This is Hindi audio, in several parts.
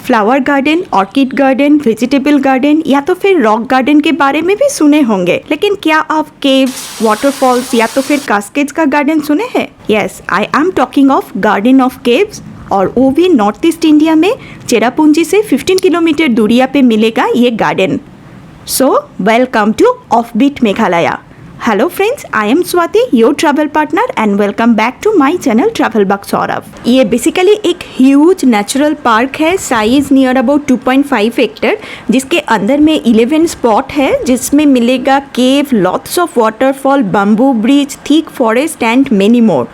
Flower garden, orchid garden, vegetable garden या तो फिर रॉक गार्डन के बारे में भी सुने होंगे, लेकिन क्या आप केव्स, वाटरफॉल्स या तो फिर कास्केड्स का गार्डन सुने हैं? Yes, I am talking of garden of caves, और वो भी नॉर्थ ईस्ट इंडिया में चेरापूंजी से 15 किलोमीटर दूरिया पे मिलेगा ये garden. So welcome to offbeat Meghalaya. Hello friends, I am Swati, your travel partner and welcome back to my channel Travel Bug Saurav। ये बेसिकली एक ह्यूज नेचुरल पार्क है, साइज नियर अबाउट 2.5 हेक्टेयर, जिसके अंदर में 11 स्पॉट है, जिसमें मिलेगा cave, lots of waterfall, bamboo bridge, thick forest and many more.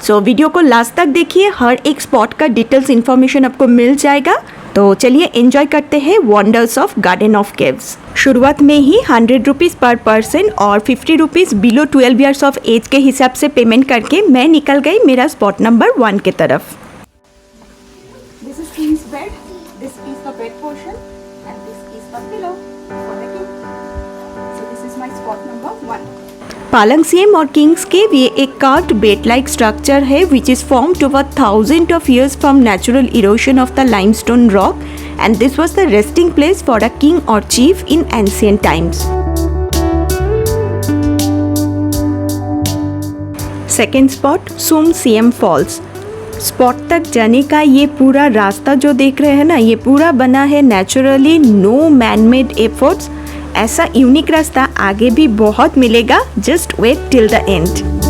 So video को लास्ट तक देखिए, हर एक स्पॉट का डिटेल्स इन्फॉर्मेशन आपको मिल जाएगा। तो चलिए एंजॉय करते हैं wonders of garden of caves. शुरुआत में ही 100 रुपीज़ पर पर्सन और 50 rupees below 12 years of age के हिसाब से पेमेंट करके मैं निकल गई मेरा स्पॉट नंबर 1 के तरफ। This is Kings bed, this is the bed portion and this is the pillow for the king. So this is my spot number 1। पालंगसीम और किंग्स केव ये एक कार्व्ड बेड लाइक स्ट्रक्चर है which is formed over thousand of years from natural erosion of the limestone rock, and this was the resting place for a king or chief in ancient times. Second spot, Sum Siem Falls। Spot तक जाने का ये पूरा रास्ता जो देख रहे हैं ना, ये पूरा बना है naturally, no man made efforts. ऐसा यूनिक रास्ता आगे भी बहुत मिलेगा, just wait till the end.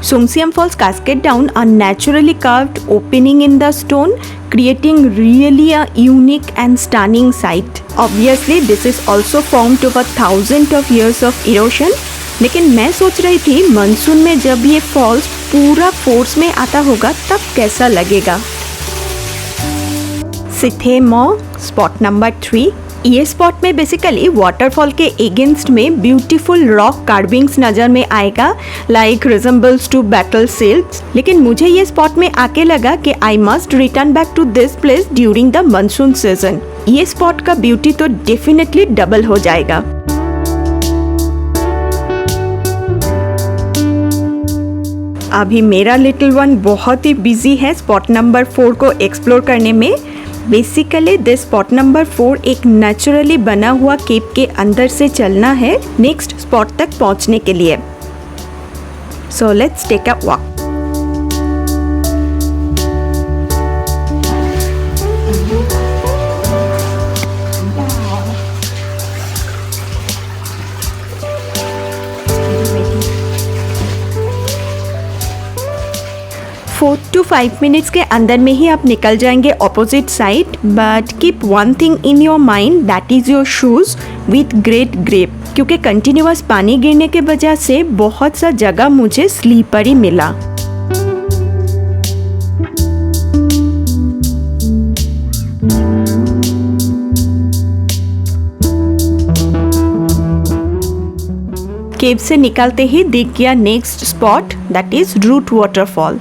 Sumsiam Falls cascade down a naturally carved opening in the stone, creating really a unique and stunning sight. Obviously, this is also formed over thousands of years of erosion. लेकिन मैं सोच रही थी मानसून में जब ये फॉल्स पूरा फोर्स में आता होगा तब कैसा लगेगा। सिथे मॉ, स्पॉट नंबर 3। ये स्पॉट में बेसिकली वाटरफॉल के अगेंस्ट में ब्यूटीफुल रॉक कार्विंग्स नजर में आएगा, like resembles to battle seals. लेकिन मुझे ये स्पॉट में आके लगा कि I must return back to this place during the monsoon season. ये स्पॉट का ब्यूटी तो डेफिनेटली डबल हो जाएगा। अभी मेरा लिटिल वन बहुत ही बिजी है स्पॉट नंबर 4 को एक्सप्लोर करने में। बेसिकली दिस स्पॉट नंबर 4 एक नेचुरली बना हुआ केव के अंदर से चलना है नेक्स्ट स्पॉट तक पहुंचने के लिए। So let's take a walk. Four to 5 minutes के अंदर में ही आप निकल जाएंगे opposite side, but keep one thing in your mind, that is your shoes with great grip, क्योंकि कंटिन्यूअस पानी गिरने के वजह से बहुत सा जगह मुझे स्लीपरी मिला। केव से निकलते ही दिख गया next spot, that is root waterfall.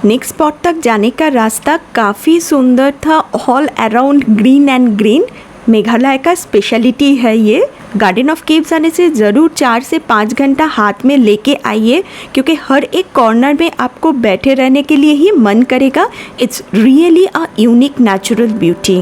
Next spot तक जाने का रास्ता काफ़ी सुंदर था, all around green and green. Meghalaya का स्पेशलिटी है ये। गार्डन ऑफ केव्स आने से ज़रूर 4 से 5 घंटा हाथ में लेके आइए, क्योंकि हर एक कॉर्नर में आपको बैठे रहने के लिए ही मन करेगा। It's really a unique natural beauty.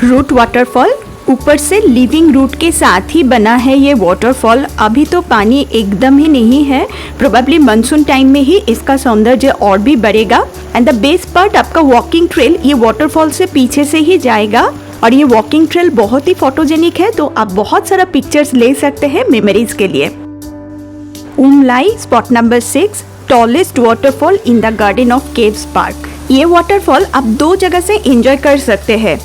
Root waterfall ऊपर से लिविंग रूट के साथ ही बना है ये वाटरफॉल। अभी तो पानी एकदम ही नहीं है, प्रोबेबली मानसून टाइम में ही इसका सौंदर्य और भी बढ़ेगा। एंड द बेस्ट पार्ट, आपका वॉकिंग ट्रेल ये वाटरफॉल से पीछे से ही जाएगा, और ये वॉकिंग ट्रेल बहुत ही फोटोजेनिक है, तो आप बहुत सारा पिक्चर्स ले सकते हैं मेमोरीज के लिए। Umlai, spot number 6, tallest waterfall in the garden of caves park. ये वाटरफॉल आप 2 जगह से एंजॉय कर सकते हैं।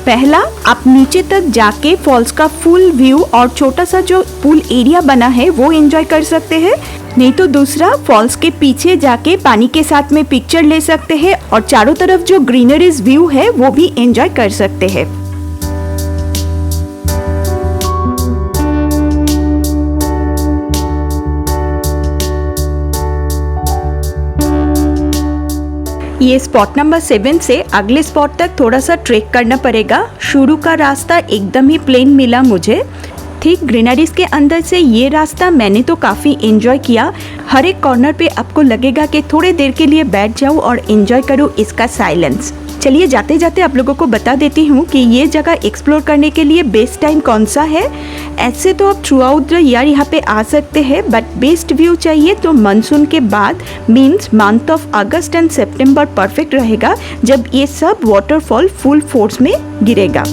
पहला, आप नीचे तक जाके फॉल्स का फुल व्यू और छोटा सा जो पूल एरिया बना है वो एंजॉय कर सकते हैं। नहीं तो दूसरा, फॉल्स के पीछे जाके पानी के साथ में पिक्चर ले सकते हैं और चारों तरफ जो ग्रीनरीज व्यू है वो भी एंजॉय कर सकते हैं। ये स्पॉट नंबर 7 से अगले स्पॉट तक थोड़ा सा ट्रेक करना पड़ेगा। शुरू का रास्ता एकदम ही प्लेन मिला मुझे। ठीक ग्रीनरीज के अंदर से ये रास्ता मैंने तो काफ़ी एंजॉय किया। हर एक कॉर्नर पे आपको लगेगा कि थोड़ी देर के लिए बैठ जाऊँ और एंजॉय करूँ इसका साइलेंस। चलिए जाते जाते आप लोगों को बता देती हूँ कि ये जगह एक्सप्लोर करने के लिए बेस्ट टाइम कौन सा है। ऐसे तो आप थ्रू आउट द ईयर यहाँ पे आ सकते हैं, बट बेस्ट व्यू चाहिए तो मानसून के बाद means month of August and September perfect रहेगा, जब ये सब वाटरफॉल फुल फोर्स में गिरेगा।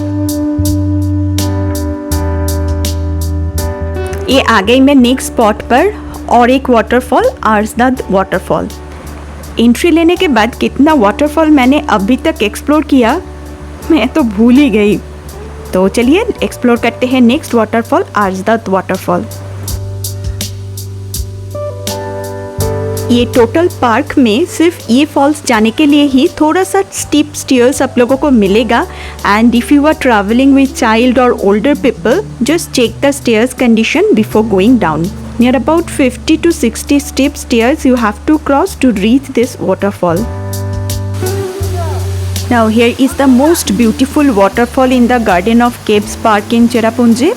ये आ गई मैं नेक्स्ट स्पॉट पर और एक वाटरफॉल, आर्सदाद वाटरफॉल। एंट्री लेने के बाद कितना वाटरफॉल मैंने अभी तक एक्सप्लोर किया मैं तो भूल ही गई। तो चलिए एक्सप्लोर करते हैं नेक्स्ट वाटरफॉल, आर्सदाद वाटरफॉल। ये टोटल पार्क में सिर्फ ये फॉल्स जाने के लिए ही थोड़ा सा स्टीप स्टेयर्स आप लोगों को मिलेगा, and if you are travelling with child और older people just check the stairs condition before going down. Near about 50 to 60 steep stairs you have to cross to reach this waterfall. Now here is the most beautiful waterfall in the Garden of Caves Park in Cherrapunji.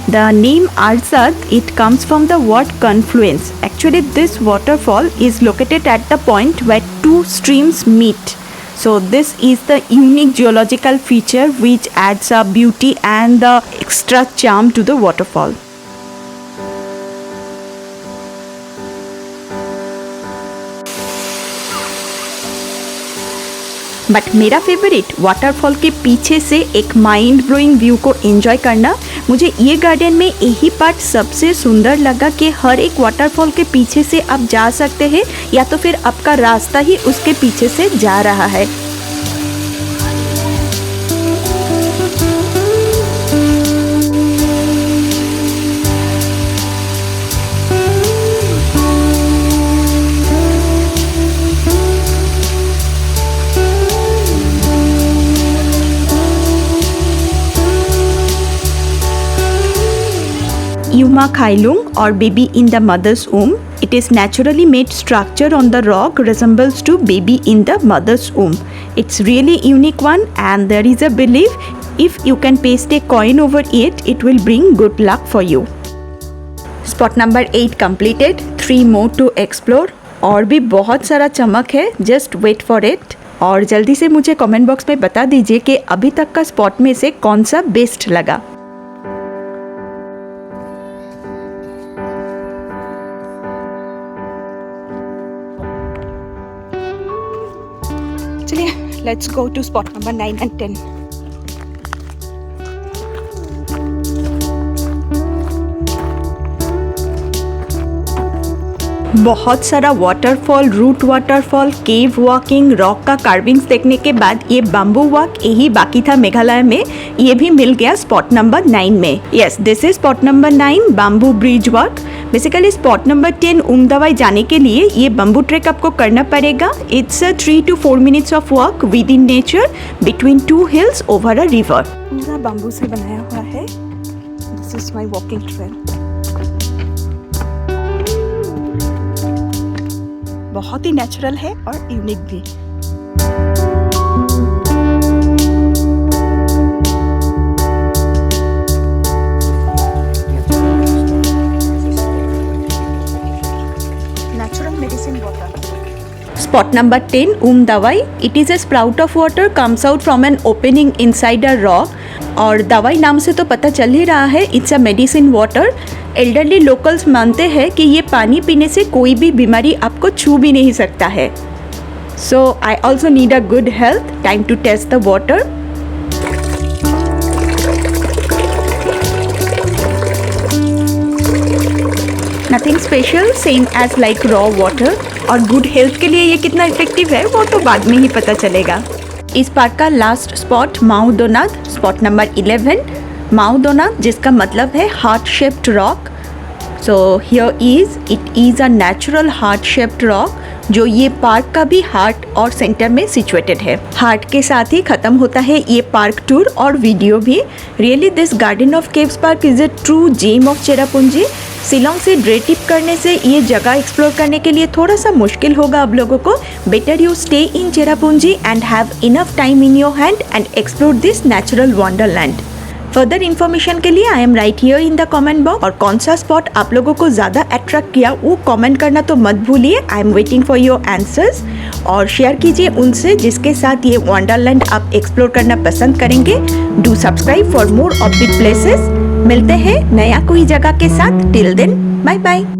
The name Arsad, it comes from the word confluence. Actually this waterfall is located at the point where two streams meet. So this is the unique geological feature which adds a beauty and the extra charm to the waterfall. But मेरा फेवरेट वाटरफॉल के पीछे से एक माइंड ब्लोइंग व्यू को एंजॉय करना। मुझे ये गार्डन में यही पार्ट सबसे सुंदर लगा कि हर एक वाटरफॉल के पीछे से आप जा सकते हैं या तो फिर आपका रास्ता ही उसके पीछे से जा रहा है। Yuma Khailung or baby in the mother's womb. It is naturally made structure on the rock resembles to baby in the mother's womb. It's really unique one, and there is a belief if you can paste a coin over it, it will bring good luck for you. Spot number 8 completed. 3 more to explore. और भी बहुत सारा चमक है, just wait for it. और जल्दी से मुझे कमेंट बॉक्स में बता दीजिए कि अभी तक का स्पॉट में से कौन सा बेस्ट लगा। चलिए let's go to spot number 9 and 10। बहुत सारा waterfall, root waterfall, cave walking, rock का कार्विंग्स देखने के बाद ये बम्बू वॉक यही बाकी था मेघालय में, ये भी मिल गया स्पॉट नंबर 9 में। Yes, this is spot number 9 bamboo bridge walk. Basically spot number 10 उमदावाई जाने के लिए ये बम्बू ट्रेक आपको करना पड़ेगा। It's a 3 to 4 minutes of walk with in nature between 2 hills over a river. पूरा बम्बू से बनाया हुआ है। This is my walking trail. बहुत ही नेचुरल है और यूनिक भी। Spot number 10 Dawai. It is a sprout of water comes out from an opening inside a rock. और दवाई नाम से तो पता चल ही रहा है, it's a medicine water. Elderly locals मानते हैं कि ये पानी पीने से कोई भी बीमारी आपको छू भी नहीं सकता है। So I also need a good health, time to taste the water. Nothing special, same as like raw water. और गुड हेल्थ के लिए ये कितना इफेक्टिव है वो तो बाद में ही पता चलेगा। इस पार्क का last spot Maw Donath, spot number 11 Maw Donath, जिसका मतलब है heart shaped rock. So here is, it is a natural heart shaped rock जो ये पार्क का भी हार्ट और सेंटर में सिचुएटेड है। हार्ट के साथ ही खत्म होता है ये पार्क टूर और वीडियो भी। Really this garden of caves park is a true gem of Cherrapunji. Shillong से ड्रे ट्रिप करने से ये जगह एक्सप्लोर करने के लिए थोड़ा सा मुश्किल होगा आप लोगों को। Better you stay in Cherrapunji and have enough time in your hand and explore this natural Wonderland. Further information के लिए I am right here in the comment box. और कौन सा स्पॉट आप लोगों को ज़्यादा अट्रैक्ट किया वो कमेंट करना तो मत भूलिए। I am waiting for your answers. और शेयर कीजिए उनसे जिसके साथ ये वंडरलैंड आप एक्सप्लोर करना पसंद करेंगे। Do subscribe for more offbeat places. मिलते हैं नया कोई जगह के साथ। Till then bye bye.